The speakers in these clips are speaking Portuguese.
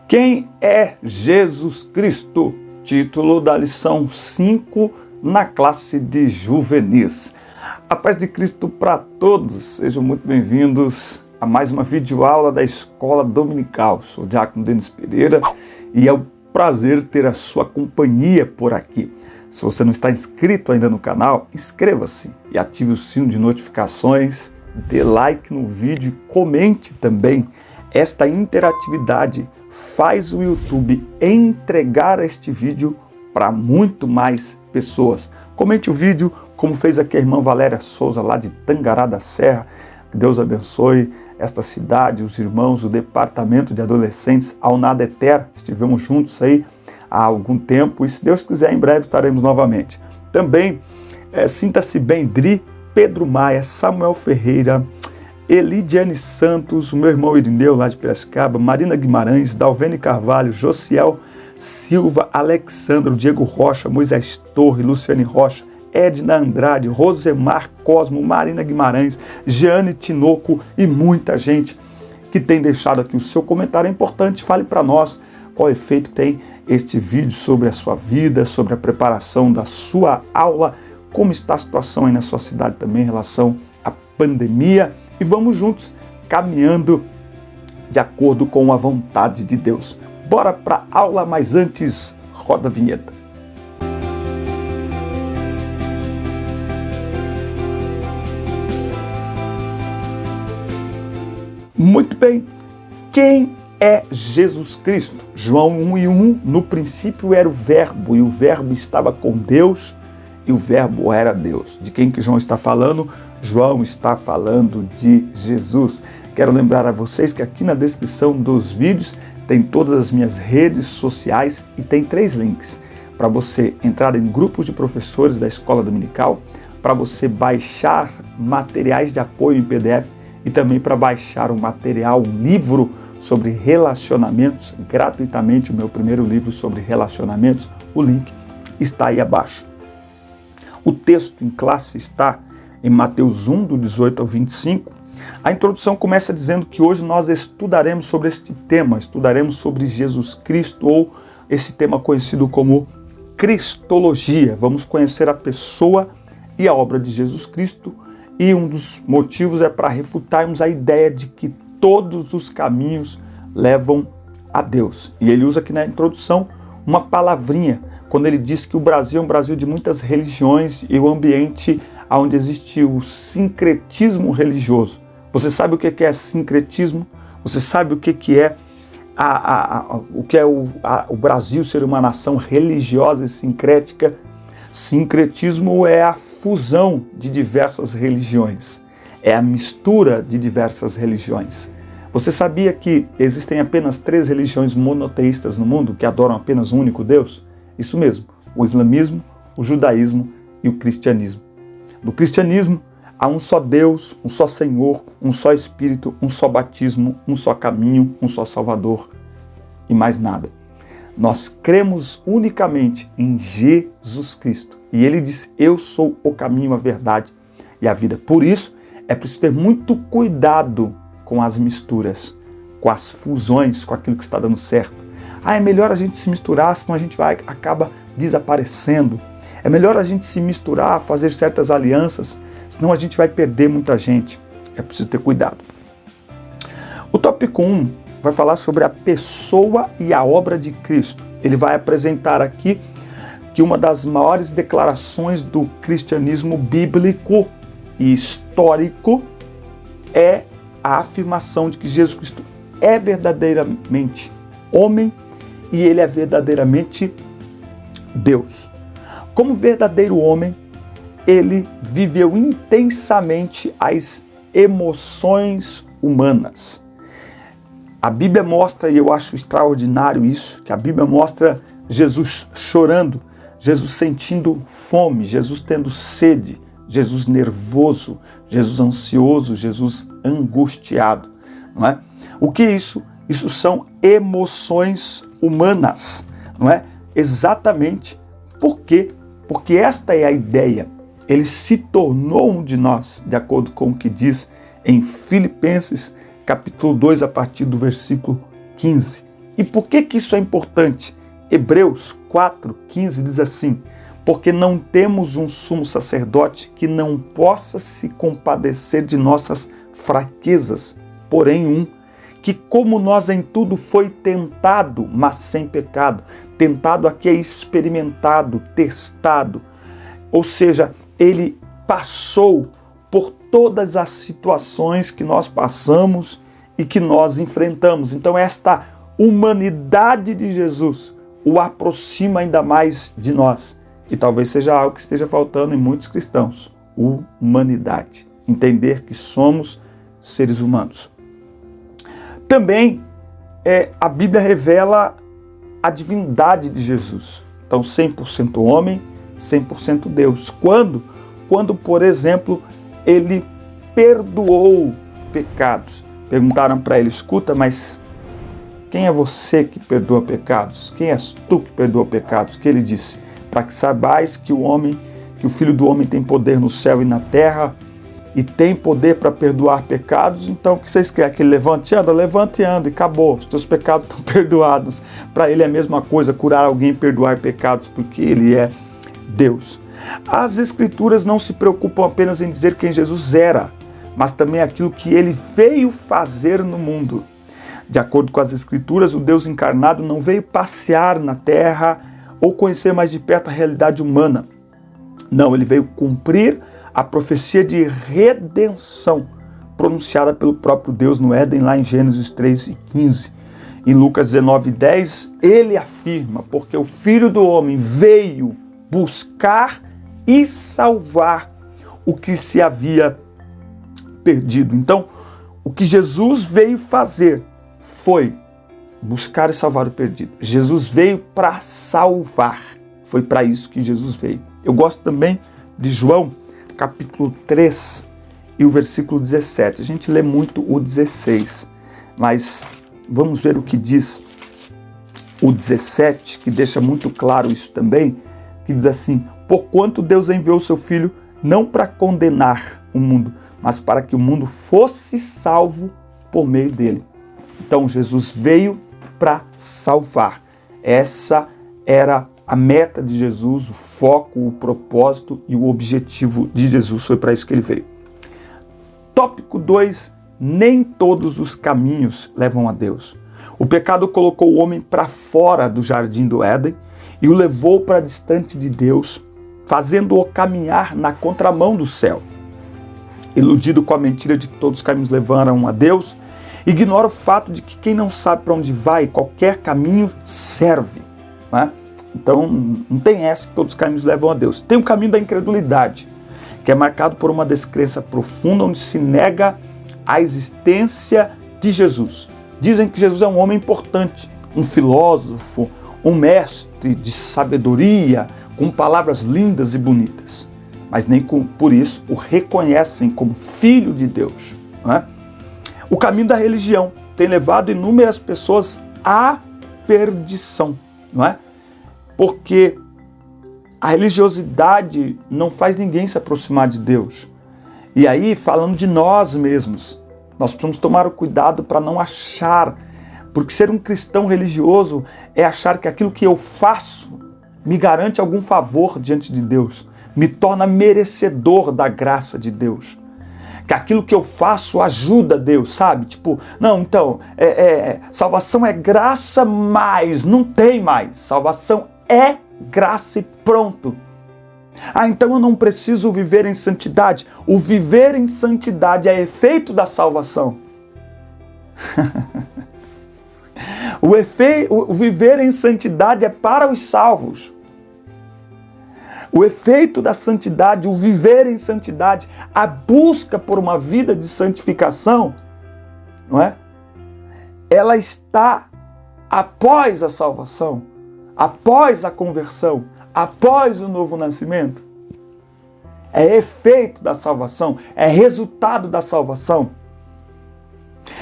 Quem é Jesus Cristo? Título da lição 5 na classe de juvenis. A paz de Cristo para todos, sejam muito bem-vindos a mais uma videoaula da Escola Dominical. Sou o Diácono Denis Pereira e é um prazer ter a sua companhia por aqui. Se você não está inscrito ainda no canal, inscreva-se e ative o sino de notificações, dê like no vídeo e comente também. Esta interatividade faz o YouTube entregar este vídeo para muito mais pessoas. Comente o vídeo, como fez aqui a irmã Valéria Souza, lá de Tangará da Serra. Que Deus abençoe esta cidade, os irmãos, o departamento de adolescentes ao Nada Eterno. Estivemos juntos aí há algum tempo e, se Deus quiser, em breve estaremos novamente. Também, sinta-se bem, Dri, Pedro Maia, Samuel Ferreira, Elidiane Santos, o meu irmão Irineu, lá de Piracicaba, Marina Guimarães, Dalvene Carvalho, Josiel Silva, Alexandro, Diego Rocha, Moisés Torre, Luciane Rocha, Edna Andrade, Rosemar Cosmo, Marina Guimarães, Jeane Tinoco e muita gente que tem deixado aqui o seu comentário. É importante, fale para nós qual efeito tem este vídeo sobre a sua vida, sobre a preparação da sua aula, como está a situação aí na sua cidade também em relação à pandemia. E vamos juntos, caminhando de acordo com a vontade de Deus. Bora para a aula, mas antes, roda a vinheta. Muito bem, quem é Jesus Cristo? João 1:1, no princípio era o verbo, e o verbo estava com Deus, e o verbo era Deus. De quem que João está falando? João está falando de Jesus. Quero lembrar a vocês que aqui na descrição dos vídeos tem todas as minhas redes sociais e tem 3 links para você entrar em grupos de professores da Escola Dominical, para você baixar materiais de apoio em PDF e também para baixar um material, um livro sobre relacionamentos, gratuitamente, o meu primeiro livro sobre relacionamentos. O link está aí abaixo. O texto em classe está em Mateus 1, do 18 ao 25, a introdução começa dizendo que hoje nós estudaremos sobre este tema, estudaremos sobre Jesus Cristo, ou esse tema conhecido como Cristologia. Vamos conhecer a pessoa e a obra de Jesus Cristo, e um dos motivos é para refutarmos a ideia de que todos os caminhos levam a Deus. E ele usa aqui na introdução uma palavrinha, quando ele diz que o Brasil é um Brasil de muitas religiões e o ambiente onde existe o sincretismo religioso. Você sabe o que é sincretismo? Você sabe o que é o Brasil ser uma nação religiosa e sincrética? Sincretismo é a fusão de diversas religiões, é a mistura de diversas religiões. Você sabia que existem apenas 3 religiões monoteístas no mundo que adoram apenas um único Deus? Isso mesmo, o islamismo, o judaísmo e o cristianismo. No cristianismo, há um só Deus, um só Senhor, um só Espírito, um só batismo, um só caminho, um só Salvador e mais nada. Nós cremos unicamente em Jesus Cristo. E ele diz: eu sou o caminho, a verdade e a vida. Por isso, é preciso ter muito cuidado com as misturas, com as fusões, com aquilo que está dando certo. É melhor a gente se misturar, senão a gente acaba desaparecendo. É melhor a gente se misturar, fazer certas alianças, senão a gente vai perder muita gente. É preciso ter cuidado. O tópico 1 vai falar sobre a pessoa e a obra de Cristo. Ele vai apresentar aqui que uma das maiores declarações do cristianismo bíblico e histórico é a afirmação de que Jesus Cristo é verdadeiramente homem e ele é verdadeiramente Deus. Como verdadeiro homem, ele viveu intensamente as emoções humanas. A Bíblia mostra, e eu acho extraordinário isso, que a Bíblia mostra Jesus chorando, Jesus sentindo fome, Jesus tendo sede, Jesus nervoso, Jesus ansioso, Jesus angustiado, não é? O que é isso? Isso são emoções humanas, não é? Exatamente. Por quê? Porque esta é a ideia. Ele se tornou um de nós, de acordo com o que diz em Filipenses, capítulo 2, a partir do versículo 15. E por que isso é importante? Hebreus 4,15 diz assim: porque não temos um sumo sacerdote que não possa se compadecer de nossas fraquezas, porém que como nós em tudo foi tentado, mas sem pecado. Tentado aqui é experimentado, testado. Ou seja, ele passou por todas as situações que nós passamos e que nós enfrentamos. Então esta humanidade de Jesus o aproxima ainda mais de nós. E talvez seja algo que esteja faltando em muitos cristãos. Humanidade. Entender que somos seres humanos. Também a Bíblia revela a divindade de Jesus. Então 100% homem, 100% Deus. Quando, por exemplo, ele perdoou pecados. Perguntaram para ele: escuta, mas quem é você que perdoa pecados? Quem és tu que perdoa pecados? Que ele disse: para que saibais que o Filho do Homem tem poder no céu e na terra e tem poder para perdoar pecados. Então o que vocês querem? Que ele levante e anda e acabou. Os teus pecados estão perdoados. Para ele é a mesma coisa curar alguém e perdoar pecados, porque ele é Deus. As Escrituras não se preocupam apenas em dizer quem Jesus era, mas também aquilo que ele veio fazer no mundo. De acordo com as Escrituras, o Deus encarnado não veio passear na terra ou conhecer mais de perto a realidade humana. Não, ele veio cumprir a profecia de redenção pronunciada pelo próprio Deus no Éden, lá em Gênesis 3:15. Em Lucas 19:10, ele afirma: porque o Filho do Homem veio buscar e salvar o que se havia perdido. Então, o que Jesus veio fazer foi buscar e salvar o perdido. Jesus veio para salvar. Foi para isso que Jesus veio. Eu gosto também de João, capítulo 3 e o versículo 17. A gente lê muito o 16, mas vamos ver o que diz o 17, que deixa muito claro isso também, que diz assim: porquanto Deus enviou o seu Filho não para condenar o mundo, mas para que o mundo fosse salvo por meio dele. Então Jesus veio para salvar. Essa era a meta de Jesus, o foco, o propósito e o objetivo de Jesus. Foi para isso que ele veio. Tópico 2. Nem todos os caminhos levam a Deus. O pecado colocou o homem para fora do jardim do Éden e o levou para distante de Deus, fazendo-o caminhar na contramão do céu. Iludido com a mentira de que todos os caminhos levaram a Deus, ignora o fato de que quem não sabe para onde vai, qualquer caminho serve. Né? Então, não tem essa que todos os caminhos levam a Deus. Tem o caminho da incredulidade, que é marcado por uma descrença profunda, onde se nega a existência de Jesus. Dizem que Jesus é um homem importante, um filósofo, um mestre de sabedoria, com palavras lindas e bonitas. Mas nem por isso o reconhecem como filho de Deus. Né? O caminho da religião tem levado inúmeras pessoas à perdição, não é? Porque a religiosidade não faz ninguém se aproximar de Deus. E aí, falando de nós mesmos, nós precisamos tomar o cuidado para não achar, porque ser um cristão religioso é achar que aquilo que eu faço me garante algum favor diante de Deus, me torna merecedor da graça de Deus. Que aquilo que eu faço ajuda Deus, sabe? Tipo, não, então, salvação é graça, mas não tem mais. Salvação é graça e pronto. Ah, então eu não preciso viver em santidade. O viver em santidade é efeito da salvação. O viver em santidade é para os salvos. O efeito da santidade, o viver em santidade, a busca por uma vida de santificação, não é? Ela está após a salvação, após a conversão, após o novo nascimento. É efeito da salvação, é resultado da salvação.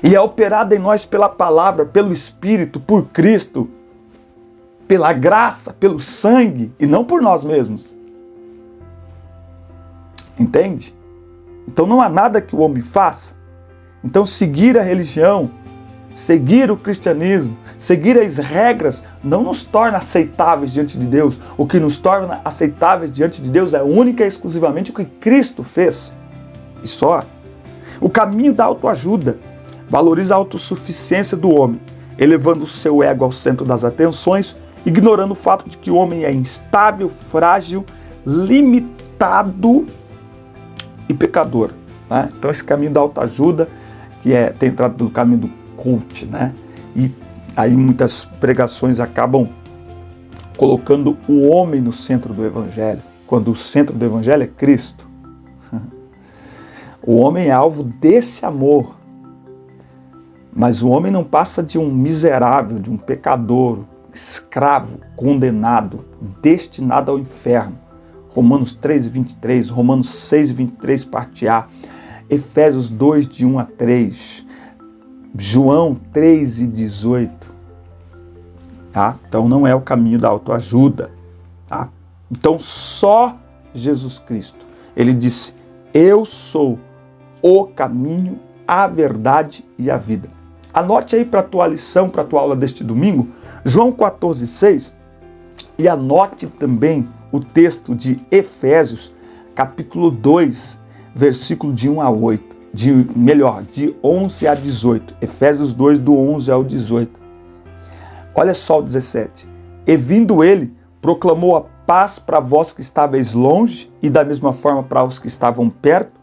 E é operado em nós pela palavra, pelo Espírito, por Cristo, pela graça, pelo sangue, e não por nós mesmos. Entende? Então não há nada que o homem faça. Então seguir a religião seguir o cristianismo, seguir as regras, não nos torna aceitáveis diante de Deus. O que nos torna aceitáveis diante de Deus é única e exclusivamente o que Cristo fez. E só. O caminho da autoajuda valoriza a autossuficiência do homem, elevando o seu ego ao centro das atenções, ignorando o fato de que o homem é instável, frágil, limitado e pecador. Né? Então esse caminho da autoajuda, que tem entrado pelo caminho do cult, né? E aí muitas pregações acabam colocando o homem no centro do evangelho, quando o centro do evangelho é Cristo. O homem é alvo desse amor, mas o homem não passa de um miserável, de um pecador, escravo, condenado, destinado ao inferno. Romanos 3:23, Romanos 6:23, parte A, Efésios 2, de 1 a 3, João 3:18. Tá? Então não é o caminho da autoajuda. Tá? Então só Jesus Cristo. Ele disse, eu sou o caminho, a verdade e a vida. Anote aí para a tua lição, para a tua aula deste domingo, João 14:6, e anote também o texto de Efésios, capítulo 2, versículo de 1 a 8, de 11 a 18, Efésios 2, do 11 ao 18. Olha só o 17. E vindo ele, proclamou a paz para vós que estáveis longe e da mesma forma para os que estavam perto,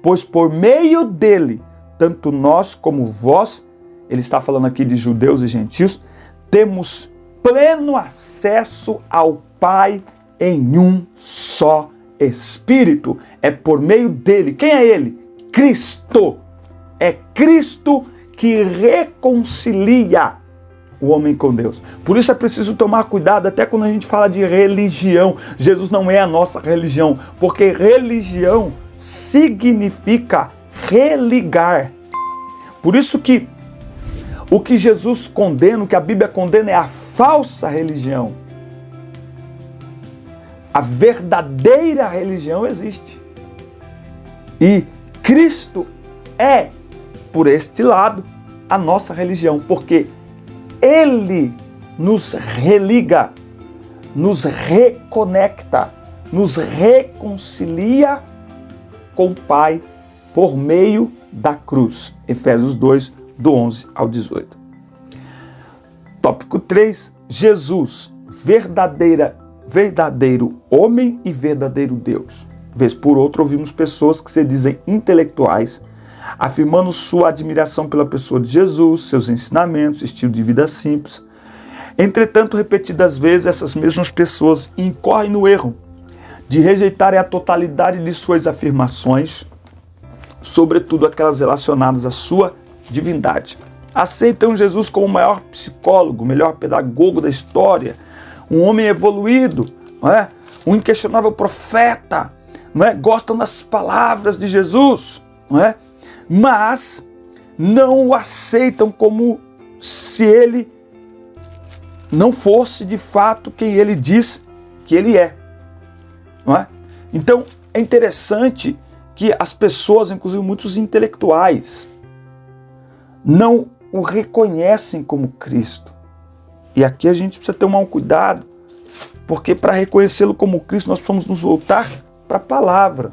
pois por meio dele, tanto nós como vós, ele está falando aqui de judeus e gentios, temos pleno acesso ao Pai em um só Espírito. É por meio dele. Quem é ele? Cristo. É Cristo que reconcilia o homem com Deus. Por isso é preciso tomar cuidado até quando a gente fala de religião. Jesus não é a nossa religião, porque religião significa religar. Por isso que o que Jesus condena, o que a Bíblia condena é a falsa religião. A verdadeira religião existe. E Cristo é, por este lado, a nossa religião, porque Ele nos religa, nos reconecta, nos reconcilia com o Pai por meio da cruz. Efésios 2, do 11 ao 18. Tópico 3. Jesus, verdadeiro homem e verdadeiro Deus. Vez por outra, ouvimos pessoas que se dizem intelectuais, afirmando sua admiração pela pessoa de Jesus, seus ensinamentos, estilo de vida simples. Entretanto, repetidas vezes, essas mesmas pessoas incorrem no erro de rejeitarem a totalidade de suas afirmações, sobretudo aquelas relacionadas à sua divindade. Aceitam Jesus como o maior psicólogo, o melhor pedagogo da história, um homem evoluído, não é? Um inquestionável profeta, não é? Gostam das palavras de Jesus, não é? Mas não o aceitam como se ele não fosse de fato quem ele diz que ele é. Não é? Então é interessante que as pessoas, inclusive muitos intelectuais, não o reconhecem como Cristo. E aqui a gente precisa tomar um cuidado, porque para reconhecê-lo como Cristo nós precisamos nos voltar para a palavra,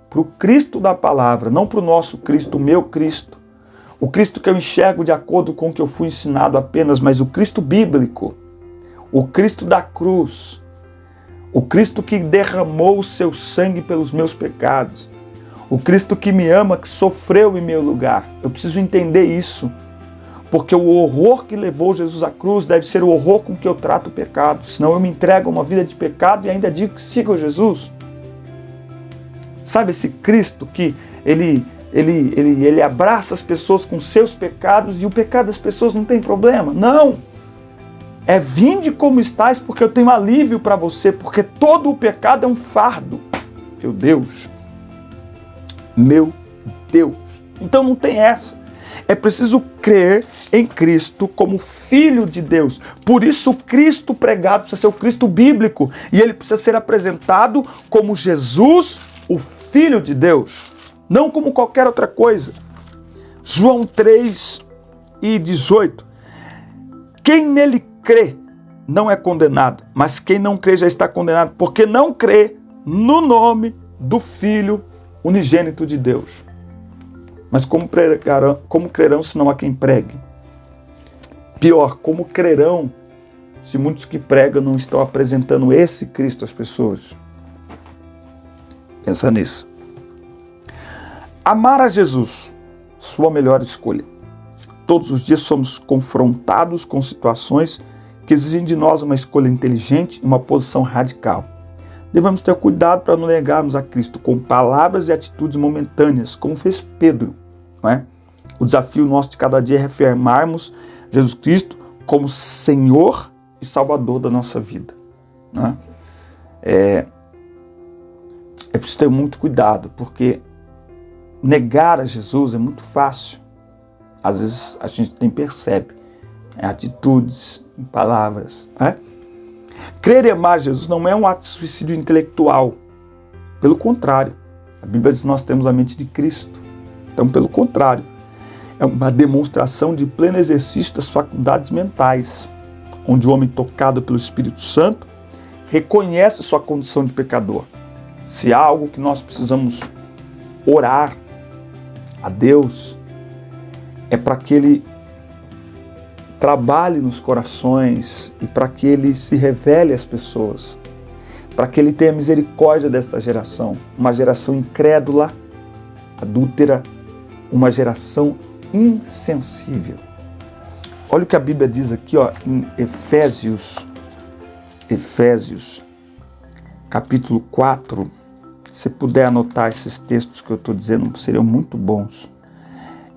para o Cristo da palavra, não para o nosso Cristo, o meu Cristo. O Cristo que eu enxergo de acordo com o que eu fui ensinado apenas, mas o Cristo bíblico, o Cristo da cruz, o Cristo que derramou o seu sangue pelos meus pecados, o Cristo que me ama, que sofreu em meu lugar. Eu preciso entender isso, porque o horror que levou Jesus à cruz deve ser o horror com que eu trato o pecado, senão eu me entrego a uma vida de pecado e ainda digo que sigo Jesus. Sabe esse Cristo que ele abraça as pessoas com seus pecados e o pecado das pessoas não tem problema? Não! É vinde como estás porque eu tenho alívio para você, porque todo o pecado é um fardo. Meu Deus! Meu Deus! Então não tem essa. É preciso crer em Cristo como Filho de Deus. Por isso o Cristo pregado precisa ser o Cristo bíblico. E ele precisa ser apresentado como Jesus, o Filho de Deus. Não como qualquer outra coisa. João 3 e 18. Quem nele crê não é condenado, mas quem não crê já está condenado, porque não crê no nome do Filho unigênito de Deus. Mas como crerão se não há quem pregue? Pior, como crerão se muitos que pregam não estão apresentando esse Cristo às pessoas? Pensa nisso. Amar a Jesus, sua melhor escolha. Todos os dias somos confrontados com situações que exigem de nós uma escolha inteligente e uma posição radical. Devemos ter cuidado para não negarmos a Cristo com palavras e atitudes momentâneas, como fez Pedro. Não é? O desafio nosso de cada dia é reafirmarmos Jesus Cristo como Senhor e Salvador da nossa vida. Não é? É preciso ter muito cuidado, porque negar a Jesus é muito fácil. Às vezes a gente nem percebe. Em atitudes, em palavras. Né? Crer e amar Jesus não é um ato de suicídio intelectual. Pelo contrário. A Bíblia diz que nós temos a mente de Cristo. Então, pelo contrário, é uma demonstração de pleno exercício das faculdades mentais, onde o homem tocado pelo Espírito Santo reconhece sua condição de pecador. Se há algo que nós precisamos orar a Deus, é para que Ele trabalhe nos corações e para que Ele se revele às pessoas, para que Ele tenha misericórdia desta geração, uma geração incrédula, adúltera, uma geração insensível. Olha o que a Bíblia diz aqui, em Efésios, capítulo 4. Se puder anotar esses textos que eu estou dizendo, seriam muito bons.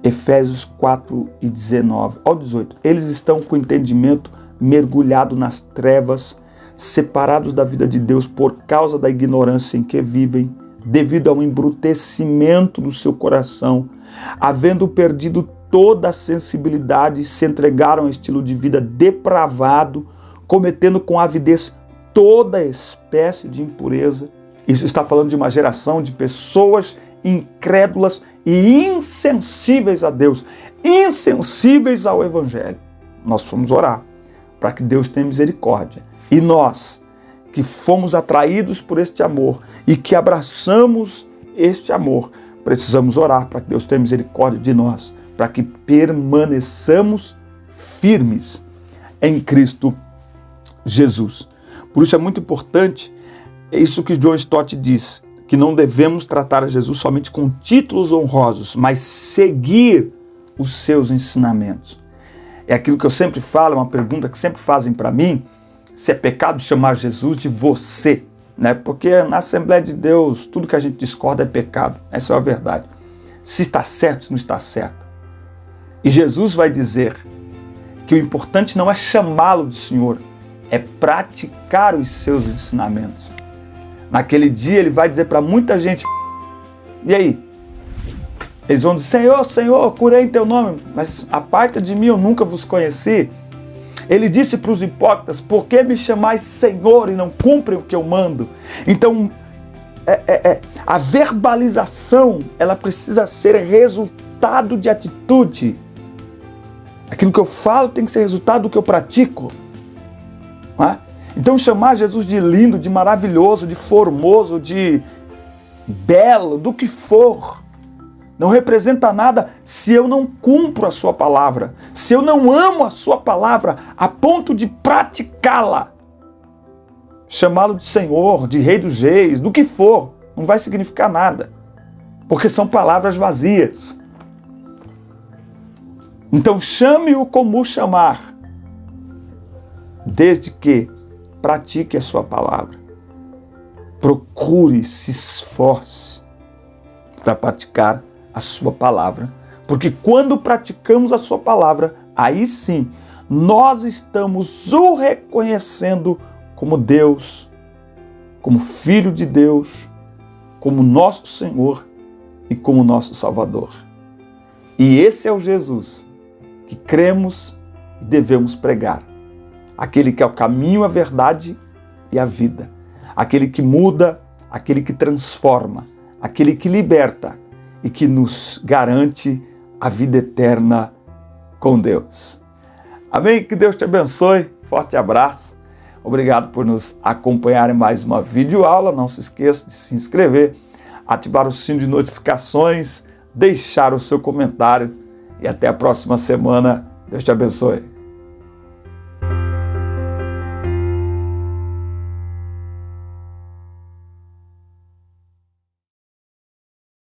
Efésios 4 e 19. Ao 18. Eles estão com o entendimento mergulhado nas trevas, separados da vida de Deus por causa da ignorância em que vivem, devido ao embrutecimento do seu coração, havendo perdido toda a sensibilidade, se entregaram a estilo de vida depravado, cometendo com avidez toda espécie de impureza. Isso está falando de uma geração de pessoas incrédulas e insensíveis a Deus, insensíveis ao Evangelho. Nós fomos orar para que Deus tenha misericórdia. E nós, que fomos atraídos por este amor e que abraçamos este amor, precisamos orar para que Deus tenha misericórdia de nós, para que permaneçamos firmes em Cristo Jesus. Por isso é muito importante, é isso que John Stott diz, que não devemos tratar a Jesus somente com títulos honrosos, mas seguir os seus ensinamentos. É aquilo que eu sempre falo, é uma pergunta que sempre fazem para mim, se é pecado chamar Jesus de você, né? Porque na Assembleia de Deus, tudo que a gente discorda é pecado, essa é a verdade. Se está certo, se não está certo. E Jesus vai dizer que o importante não é chamá-lo de Senhor, é praticar os seus ensinamentos. Naquele dia ele vai dizer para muita gente, e aí? Eles vão dizer, Senhor, Senhor, curei em teu nome, mas aparta de mim, eu nunca vos conheci. Ele disse para os hipócritas, por que me chamais Senhor e não cumprem o que eu mando? Então, a verbalização, ela precisa ser resultado de atitude. Aquilo que eu falo tem que ser resultado do que eu pratico. Não é? Então chamar Jesus de lindo, de maravilhoso, de formoso, de belo, do que for, não representa nada se eu não cumpro a sua palavra, se eu não amo a sua palavra a ponto de praticá-la. Chamá-lo de Senhor, de Rei dos Reis, do que for, não vai significar nada, porque são palavras vazias. Então chame-o como chamar, desde que pratique a sua palavra. Procure, se esforce para praticar a sua palavra. Porque quando praticamos a sua palavra, aí sim, nós estamos o reconhecendo como Deus, como Filho de Deus, como nosso Senhor e como nosso Salvador. E esse é o Jesus que cremos e devemos pregar. Aquele que é o caminho, a verdade e a vida. Aquele que muda, aquele que transforma, aquele que liberta e que nos garante a vida eterna com Deus. Amém? Que Deus te abençoe. Forte abraço. Obrigado por nos acompanhar em mais uma videoaula. Não se esqueça de se inscrever, ativar o sino de notificações, deixar o seu comentário e até a próxima semana. Deus te abençoe.